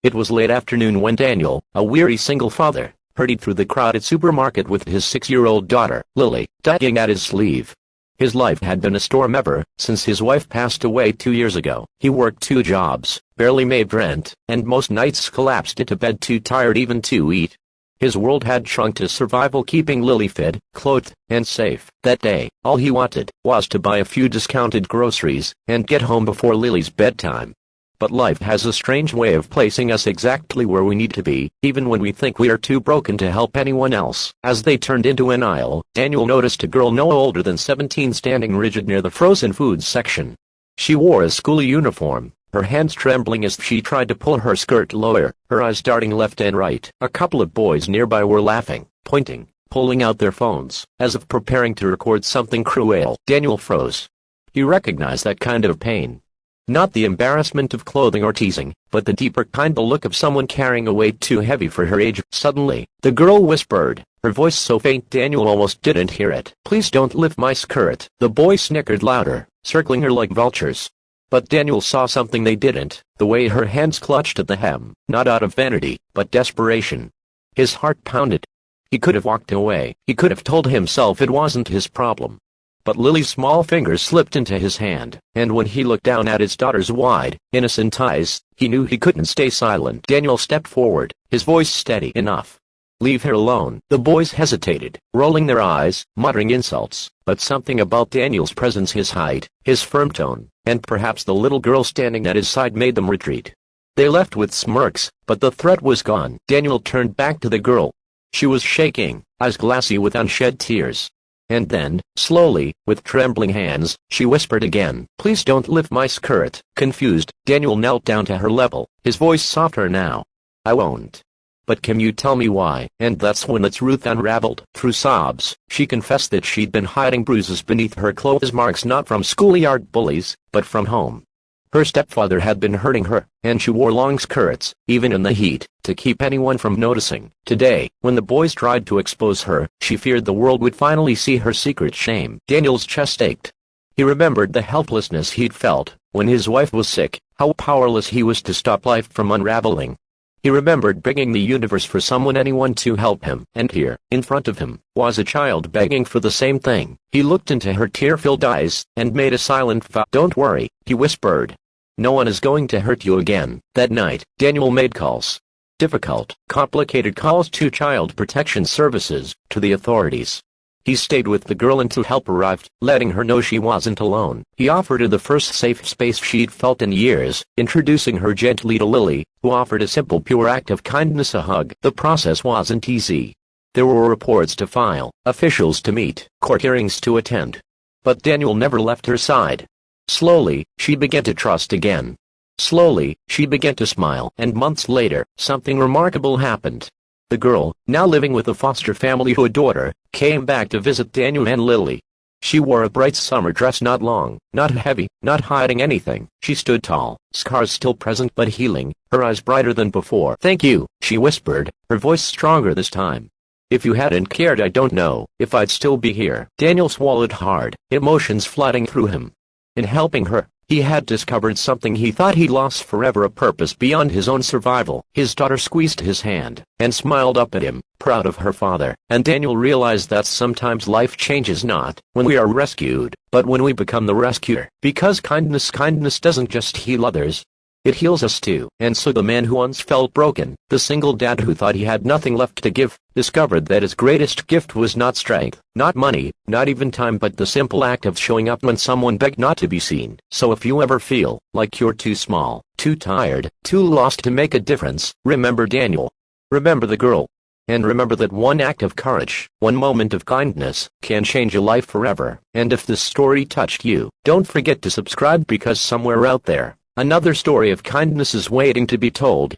It was late afternoon when Daniel, a weary single father, hurried through the crowded supermarket with his 6-year-old daughter, Lily, tugging at his sleeve. His life had been a storm ever since his wife passed away 2 years ago. He worked 2 jobs, barely made rent, and most nights collapsed into bed too tired even to eat. His world had shrunk to survival, keeping Lily fed, clothed, and safe. That day, all he wanted was to buy a few discounted groceries and get home before Lily's bedtime. But life has a strange way of placing us exactly where we need to be, even when we think we are too broken to help anyone else. As they turned into an aisle, Daniel noticed a girl no older than 17 standing rigid near the frozen foods section. She wore a school uniform, her hands trembling as she tried to pull her skirt lower, her eyes darting left and right. A couple of boys nearby were laughing, pointing, pulling out their phones, as if preparing to record something cruel. Daniel froze. He recognized that kind of pain. Not the embarrassment of clothing or teasing, but the deeper kind of look of someone carrying a weight too heavy for her age. Suddenly, the girl whispered, her voice so faint Daniel almost didn't hear it. "Please don't lift my skirt." The boys snickered louder, circling her like vultures. But Daniel saw something they didn't, the way her hands clutched at the hem, not out of vanity, but desperation. His heart pounded. He could have walked away, he could have told himself it wasn't his problem. But Lily's small fingers slipped into his hand, and when he looked down at his daughter's wide, innocent eyes, he knew he couldn't stay silent. Daniel stepped forward, his voice steady enough. "Leave her alone." The boys hesitated, rolling their eyes, muttering insults, but something about Daniel's presence, his height, his firm tone, and perhaps the little girl standing at his side made them retreat. They left with smirks, but the threat was gone. Daniel turned back to the girl. She was shaking, eyes glassy with unshed tears. And then, slowly, with trembling hands, she whispered again, "Please don't lift my skirt." Confused, Daniel knelt down to her level, his voice softer now. "I won't. But can you tell me why?" And that's when the truth unraveled. Through sobs, she confessed that she'd been hiding bruises beneath her clothes, marks not from schoolyard bullies, but from home. Her stepfather had been hurting her, and she wore long skirts, even in the heat, to keep anyone from noticing. Today, when the boys tried to expose her, she feared the world would finally see her secret shame. Daniel's chest ached. He remembered the helplessness he'd felt when his wife was sick, how powerless he was to stop life from unraveling. He remembered begging the universe for someone, anyone, to help him, and here, in front of him, was a child begging for the same thing. He looked into her tear-filled eyes, and made a silent vow. "Don't worry," he whispered. "No one is going to hurt you again." That night, Daniel made calls. Difficult, complicated calls to child protection services, to the authorities. He stayed with the girl until help arrived, letting her know she wasn't alone. He offered her the first safe space she'd felt in years, introducing her gently to Lily, who offered a simple, pure act of kindness, a hug. The process wasn't easy. There were reports to file, officials to meet, court hearings to attend. But Daniel never left her side. Slowly, she began to trust again. Slowly, she began to smile. And months later, something remarkable happened. The girl, now living with a foster family who adored her, came back to visit Daniel and Lily. She wore a bright summer dress, not long, not heavy, not hiding anything. She stood tall, scars still present but healing, her eyes brighter than before. "Thank you," she whispered, her voice stronger this time. "If you hadn't cared, I don't know if I'd still be here." Daniel swallowed hard, emotions flooding through him. In helping her, he had discovered something he thought he'd lost forever, a purpose beyond his own survival. His daughter squeezed his hand, and smiled up at him, proud of her father. And Daniel realized that sometimes life changes not when we are rescued, but when we become the rescuer. Because kindness doesn't just heal others. It heals us too. And so the man who once felt broken, the single dad who thought he had nothing left to give, discovered that his greatest gift was not strength, not money, not even time, but the simple act of showing up when someone begged not to be seen. So if you ever feel like you're too small, too tired, too lost to make a difference, remember Daniel. Remember the girl. And remember that one act of courage, one moment of kindness, can change a life forever. And if this story touched you, don't forget to subscribe, because somewhere out there, another story of kindness is waiting to be told.